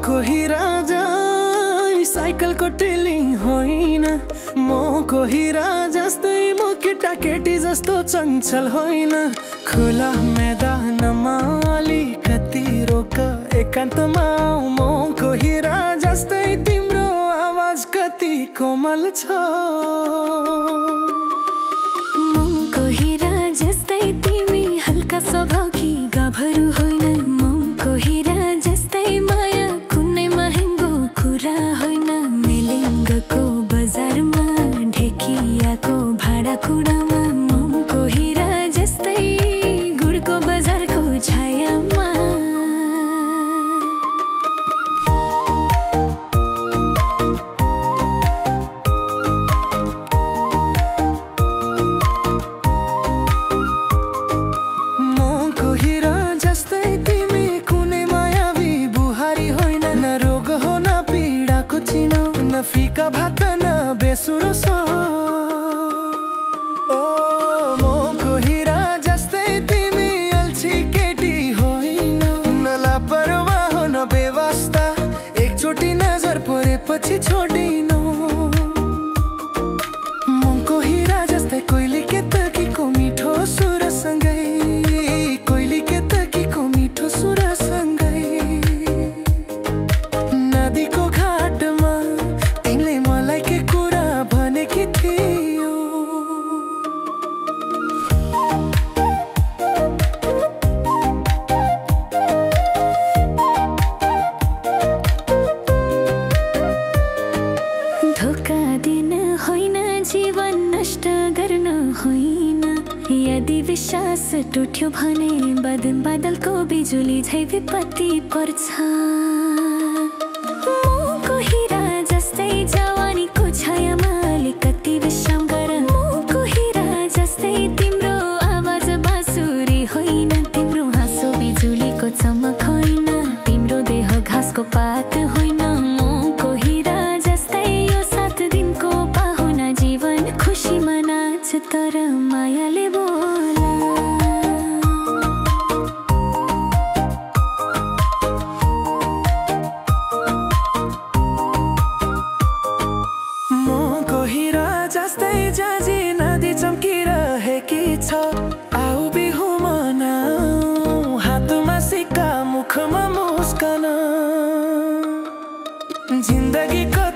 कोही राजा साइकल को टेलिङ होइन म कोही राजा जस्तै म केटाकेटी जस्तो चञ्चल होइन खुला मैदानमा अलिकति रोक एकान्तमा म कोही राजा जस्तै तिम्रो आवाज कति कोमल छ म कोही राजा जस्तै तिमी हल्का स्वभावकी गाभरू होइन म कोही राजा जस्तै माया होइन मेलिङ्गको बजारमा ढेकियाको भाडा कुडामा म कोही राजा जस्तै गुडको बजारको छायामा म कोही राजा जस्तै तिमी कुनै मायावी बुहारी होइन न रोग हो न पीडाको चिनो न फिका भात न बेसुरो सो म कोही राजा जस्तै तिमी अल्छी केटी होइन न लापरवाह हो न बेवास्ता एकचोटि नजर परेपछि छोडिनु म कोही राजा जस्तै कोइली के तकीको मिठो सुरसँगै कोइली के तकीको मिठो सुरसँगै नदीको घाटमा तिमीले मलाई के कुरा भनेकी थियौ धोका दिन होइन जीवन नष्ट गर्न होइन यदि विश्वास टुट्यो भने बादलको बिजुली झै विपत्ति पर्छ म कोही राजा जस्तै जवानीको छायामा अलिकति विश्राम गर म कोही राजा जस्तै तिम्रो आवाज बाँसुरी होइन तिम्रो हाँसो बिजुलीको चमक होइन तिम्रो देह घाँसको पात होइन म कोही राजा जस्तै यो 7 दिनको पाहुना जीवन खुसीमा नाच तर मायाले बोला म कोही राजा जस्तै जाजी नदी चम्किरहेकी छ आऊ बिहु मनाऊ हातमा सिक्का मुखमा मुस्कान जिन्दगीको